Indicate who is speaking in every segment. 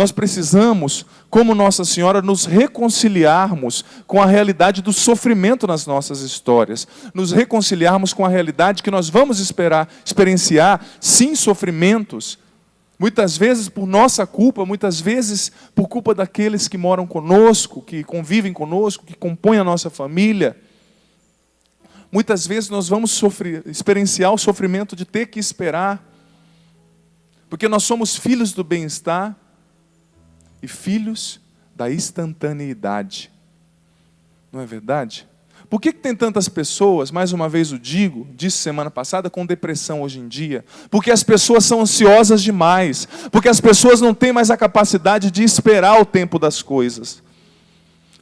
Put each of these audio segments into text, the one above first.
Speaker 1: Nós precisamos, como Nossa Senhora, nos reconciliarmos com a realidade do sofrimento nas nossas histórias. Nos reconciliarmos com a realidade que nós vamos experienciar, sim, sofrimentos. Muitas vezes por nossa culpa, muitas vezes por culpa daqueles que moram conosco, que convivem conosco, que compõem a nossa família. Muitas vezes nós vamos experienciar o sofrimento de ter que esperar, porque nós somos filhos do bem-estar e filhos da instantaneidade. Não é verdade? Por que tem tantas pessoas, mais uma vez eu digo, disse semana passada, com depressão hoje em dia? Porque as pessoas são ansiosas demais, porque as pessoas não têm mais a capacidade de esperar o tempo das coisas.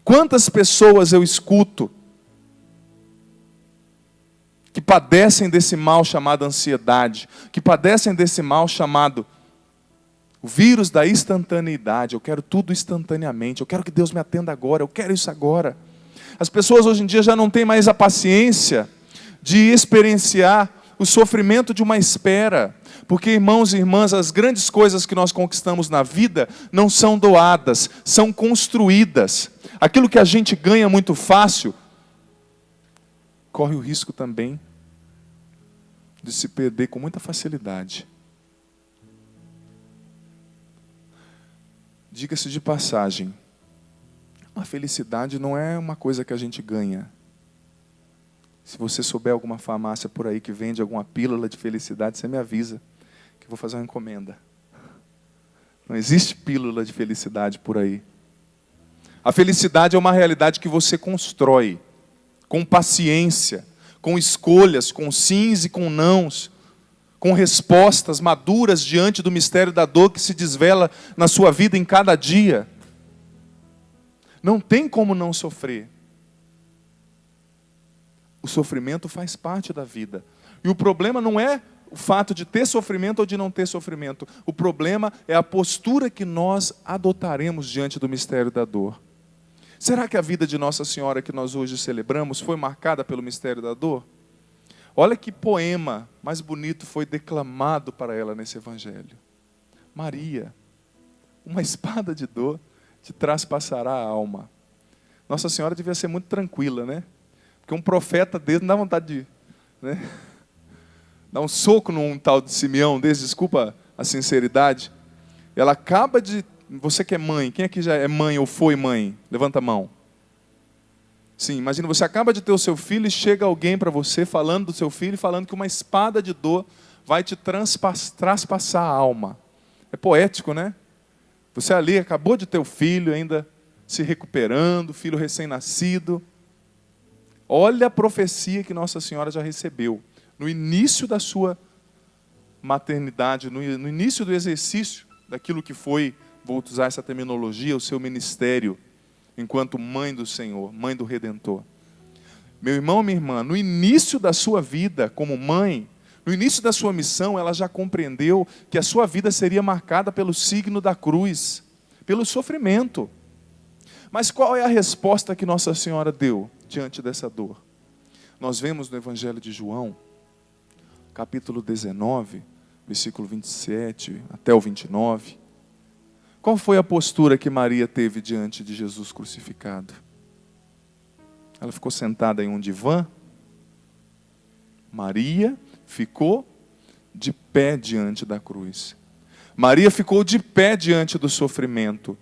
Speaker 1: Quantas pessoas eu escuto que padecem desse mal chamado ansiedade, que padecem desse mal chamado o vírus da instantaneidade. Eu quero tudo instantaneamente, eu quero que Deus me atenda agora, eu quero isso agora. As pessoas hoje em dia já não têm mais a paciência de experienciar o sofrimento de uma espera. Porque, irmãos e irmãs, as grandes coisas que nós conquistamos na vida não são doadas, são construídas. Aquilo que a gente ganha muito fácil, corre o risco também de se perder com muita facilidade. Diga-se de passagem, a felicidade não é uma coisa que a gente ganha. Se você souber alguma farmácia por aí que vende alguma pílula de felicidade, você me avisa, que eu vou fazer uma encomenda. Não existe pílula de felicidade por aí. A felicidade é uma realidade que você constrói, com paciência, com escolhas, com sims e com nãos, com respostas maduras diante do mistério da dor que se desvela na sua vida em cada dia. Não tem como não sofrer. O sofrimento faz parte da vida. E o problema não é o fato de ter sofrimento ou de não ter sofrimento. O problema é a postura que nós adotaremos diante do mistério da dor. Será que a vida de Nossa Senhora que nós hoje celebramos foi marcada pelo mistério da dor? Olha que poema mais bonito foi declamado para ela nesse evangelho. Maria, uma espada de dor te traspassará a alma. Nossa Senhora devia ser muito tranquila, né? Porque um profeta dele não dá vontade de, né, dar um soco num tal de Simeão desse, desculpa a sinceridade. Ela acaba de... Você que é mãe, quem aqui já é mãe ou foi mãe? Levanta a mão. Sim, imagina, você acaba de ter o seu filho e chega alguém para você falando do seu filho, falando que uma espada de dor vai te traspassar a alma. É poético, né? Você ali acabou de ter o filho, ainda se recuperando, filho recém-nascido. Olha a profecia que Nossa Senhora já recebeu. No início da sua maternidade, no início do exercício daquilo que foi, vou usar essa terminologia, o seu ministério, enquanto mãe do Senhor, mãe do Redentor. Meu irmão, minha irmã, no início da sua vida como mãe, no início da sua missão, ela já compreendeu que a sua vida seria marcada pelo signo da cruz, pelo sofrimento. Mas qual é a resposta que Nossa Senhora deu diante dessa dor? Nós vemos no Evangelho de João, capítulo 19, versículo 27 até o 29. Qual foi a postura que Maria teve diante de Jesus crucificado? Ela ficou sentada em um divã? Maria ficou de pé diante da cruz. Maria ficou de pé diante do sofrimento,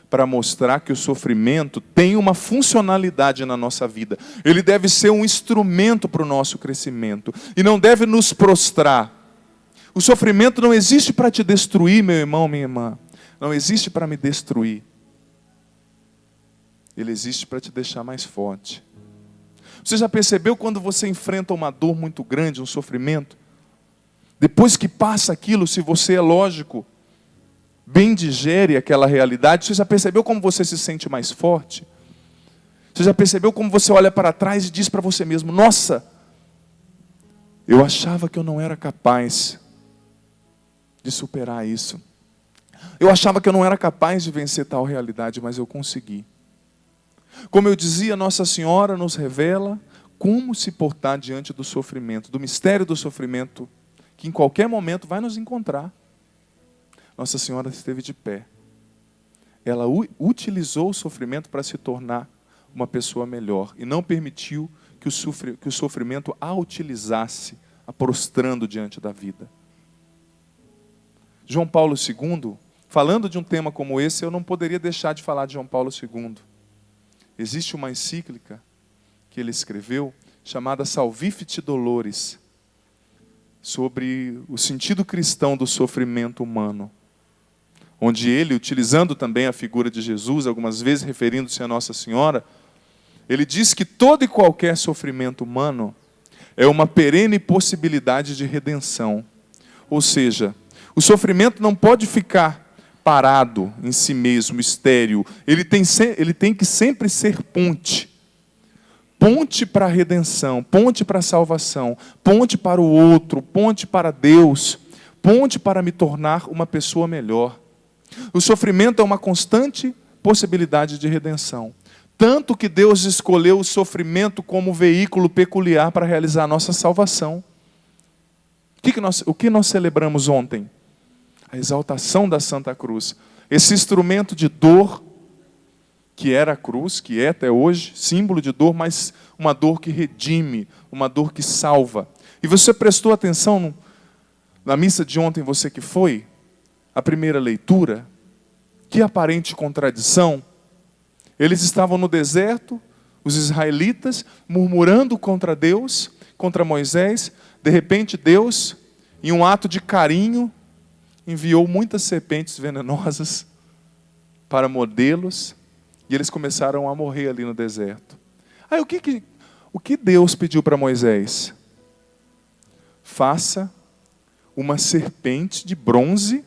Speaker 1: para mostrar que o sofrimento tem uma funcionalidade na nossa vida. Ele deve ser um instrumento para o nosso crescimento, e não deve nos prostrar. O sofrimento não existe para te destruir, meu irmão, minha irmã. Não existe para me destruir. Ele existe para te deixar mais forte. Você já percebeu quando você enfrenta uma dor muito grande, um sofrimento? Depois que passa aquilo, se você é lógico, bem digere aquela realidade, você já percebeu como você se sente mais forte? Você já percebeu como você olha para trás e diz para você mesmo: nossa, eu achava que eu não era capaz de superar isso. Eu achava que eu não era capaz de vencer tal realidade, mas eu consegui. Como eu dizia, Nossa Senhora nos revela como se portar diante do sofrimento, do mistério do sofrimento, que em qualquer momento vai nos encontrar. Nossa Senhora esteve de pé. Ela utilizou o sofrimento para se tornar uma pessoa melhor e não permitiu que o sofrimento a utilizasse, a prostrando diante da vida. João Paulo II, falando de um tema como esse, eu não poderia deixar de falar de João Paulo II. Existe uma encíclica que ele escreveu, chamada Salvifici Doloris, sobre o sentido cristão do sofrimento humano, onde ele, utilizando também a figura de Jesus, algumas vezes referindo-se a Nossa Senhora, ele diz que todo e qualquer sofrimento humano é uma perene possibilidade de redenção. Ou seja, o sofrimento não pode ficar parado em si mesmo, estéril. Ele tem que sempre ser ponte. Ponte para a redenção, ponte para a salvação, ponte para o outro, ponte para Deus, ponte para me tornar uma pessoa melhor. O sofrimento é uma constante possibilidade de redenção. Tanto que Deus escolheu o sofrimento como veículo peculiar para realizar a nossa salvação. O que nós celebramos ontem? A exaltação da Santa Cruz. Esse instrumento de dor, que era a cruz, que é até hoje, símbolo de dor, mas uma dor que redime, uma dor que salva. E você prestou atenção na missa de ontem, você que foi, a primeira leitura? Que aparente contradição. Eles estavam no deserto, os israelitas, murmurando contra Deus, contra Moisés. De repente, Deus, em um ato de carinho, enviou muitas serpentes venenosas para mordê-los, e eles começaram a morrer ali no deserto. Aí o que Deus pediu para Moisés? Faça uma serpente de bronze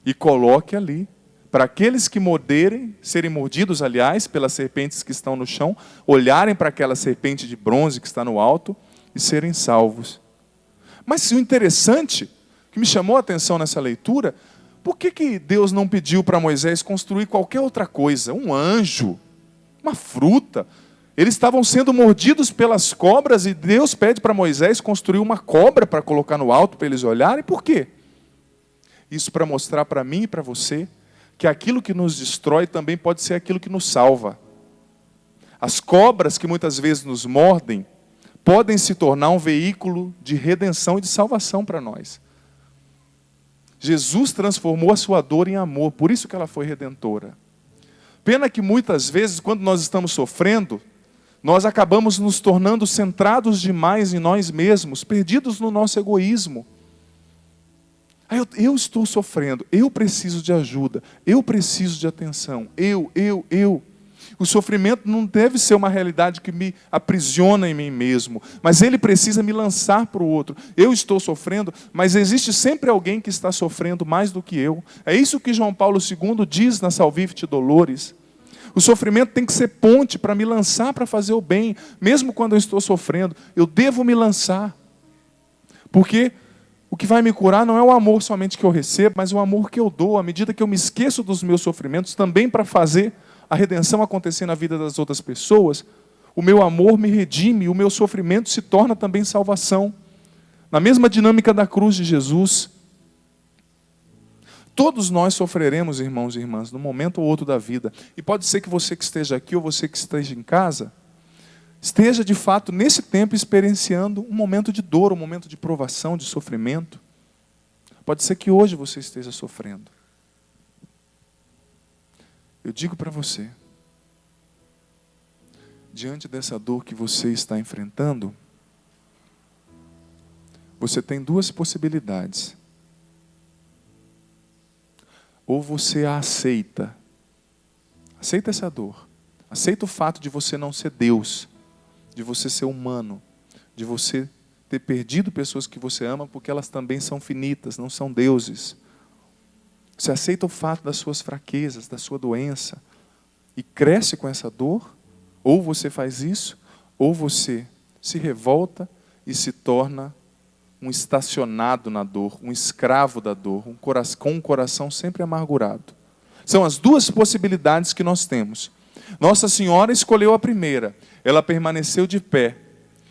Speaker 1: e coloque ali, para aqueles que morderem, serem mordidos, aliás, pelas serpentes que estão no chão, olharem para aquela serpente de bronze que está no alto e serem salvos. Mas o interessante, que me chamou a atenção nessa leitura, por que Deus não pediu para Moisés construir qualquer outra coisa? Um anjo, uma fruta. Eles estavam sendo mordidos pelas cobras e Deus pede para Moisés construir uma cobra para colocar no alto para eles olharem. Por quê? Isso para mostrar para mim e para você que aquilo que nos destrói também pode ser aquilo que nos salva. As cobras que muitas vezes nos mordem podem se tornar um veículo de redenção e de salvação para nós. Jesus transformou a sua dor em amor, por isso que ela foi redentora. Pena que muitas vezes, quando nós estamos sofrendo, nós acabamos nos tornando centrados demais em nós mesmos, perdidos no nosso egoísmo. Eu estou sofrendo, eu preciso de ajuda, eu preciso de atenção, eu. O sofrimento não deve ser uma realidade que me aprisiona em mim mesmo, mas ele precisa me lançar para o outro. Eu estou sofrendo, mas existe sempre alguém que está sofrendo mais do que eu. É isso que João Paulo II diz na Salvifici Doloris. O sofrimento tem que ser ponte para me lançar para fazer o bem, mesmo quando eu estou sofrendo. Eu devo me lançar, porque o que vai me curar não é o amor somente que eu recebo, mas o amor que eu dou, à medida que eu me esqueço dos meus sofrimentos, também para fazer a redenção acontecer na vida das outras pessoas. O meu amor me redime, o meu sofrimento se torna também salvação. Na mesma dinâmica da cruz de Jesus. Todos nós sofreremos, irmãos e irmãs, num momento ou outro da vida. E pode ser que você que esteja aqui ou você que esteja em casa, esteja de fato nesse tempo experienciando um momento de dor, um momento de provação, de sofrimento. Pode ser que hoje você esteja sofrendo. Eu digo para você, diante dessa dor que você está enfrentando, você tem duas possibilidades. Ou você a aceita essa dor, aceita o fato de você não ser Deus, de você ser humano, de você ter perdido pessoas que você ama porque elas também são finitas, não são deuses. Você aceita o fato das suas fraquezas, da sua doença e cresce com essa dor? Ou você faz isso, ou você se revolta e se torna um estacionado na dor, um escravo da dor, com um coração sempre amargurado. São as duas possibilidades que nós temos. Nossa Senhora escolheu a primeira. Ela permaneceu de pé.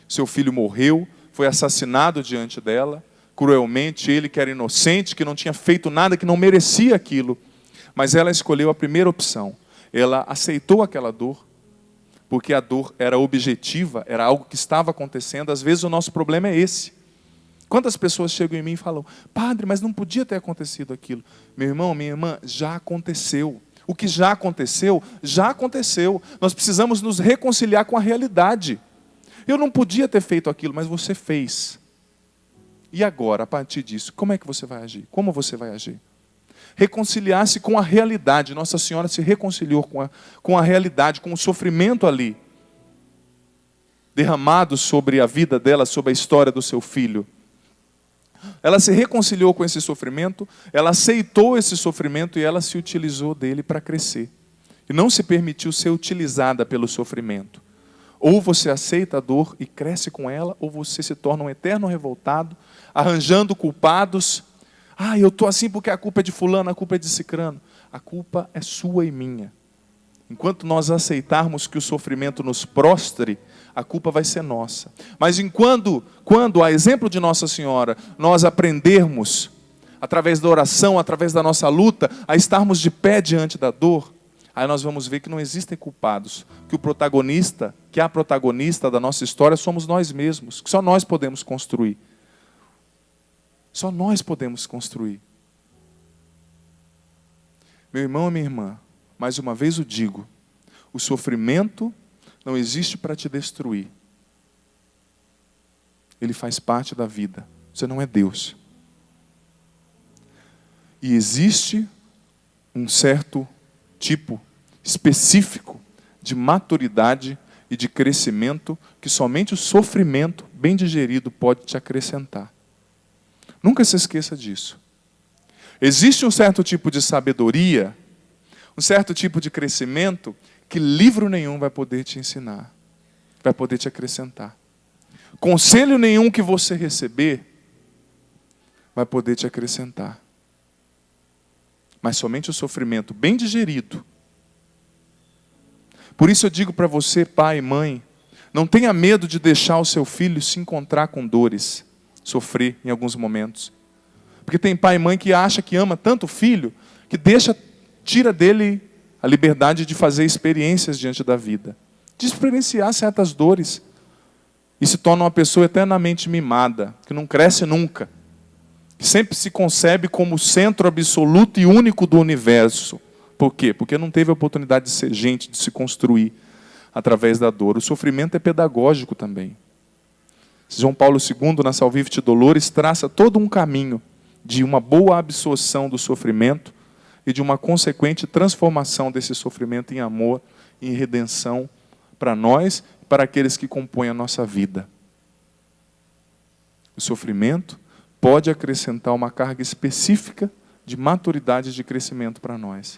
Speaker 1: Seu filho morreu, foi assassinado diante dela, cruelmente, ele que era inocente, que não tinha feito nada, que não merecia aquilo. Mas ela escolheu a primeira opção. Ela aceitou aquela dor, porque a dor era objetiva, era algo que estava acontecendo. Às vezes o nosso problema é esse. Quantas pessoas chegam em mim e falam: padre, mas não podia ter acontecido aquilo. Meu irmão, minha irmã, já aconteceu. O que já aconteceu, já aconteceu. Nós precisamos nos reconciliar com a realidade. Eu não podia ter feito aquilo, mas você fez. E agora, a partir disso, como é que você vai agir? Como você vai agir? Reconciliar-se com a realidade. Nossa Senhora se reconciliou com a realidade, com o sofrimento ali, derramado sobre a vida dela, sobre a história do seu filho. Ela se reconciliou com esse sofrimento, ela aceitou esse sofrimento e ela se utilizou dele para crescer. E não se permitiu ser utilizada pelo sofrimento. Ou você aceita a dor e cresce com ela, ou você se torna um eterno revoltado, arranjando culpados. Eu estou assim porque a culpa é de fulano, a culpa é de cicrano. A culpa é sua e minha. Enquanto nós aceitarmos que o sofrimento nos prostre, a culpa vai ser nossa. Mas quando, a exemplo de Nossa Senhora, nós aprendermos, através da oração, através da nossa luta, a estarmos de pé diante da dor, aí nós vamos ver que não existem culpados, que a protagonista da nossa história somos nós mesmos, que só nós podemos construir. Só nós podemos construir. Meu irmão e minha irmã, mais uma vez eu digo, o sofrimento não existe para te destruir. Ele faz parte da vida. Você não é Deus. E existe um certo tipo específico de maturidade e de crescimento que somente o sofrimento bem digerido pode te acrescentar. Nunca se esqueça disso. Existe um certo tipo de sabedoria, um certo tipo de crescimento que livro nenhum vai poder te ensinar, vai poder te acrescentar. Conselho nenhum que você receber vai poder te acrescentar. Mas somente o sofrimento bem digerido. Por isso eu digo para você, pai e mãe, não tenha medo de deixar o seu filho se encontrar com dores, sofrer em alguns momentos. Porque tem pai e mãe que acha que ama tanto o filho, que tira dele a liberdade de fazer experiências diante da vida, de experienciar certas dores, e se torna uma pessoa eternamente mimada, que não cresce nunca, que sempre se concebe como o centro absoluto e único do universo. Por quê? Porque não teve a oportunidade de ser gente, de se construir através da dor. O sofrimento é pedagógico também. João Paulo II, na Salvifici Dolores, traça todo um caminho de uma boa absorção do sofrimento e de uma consequente transformação desse sofrimento em amor, em redenção para nós e para aqueles que compõem a nossa vida. O sofrimento pode acrescentar uma carga específica de maturidade e de crescimento para nós.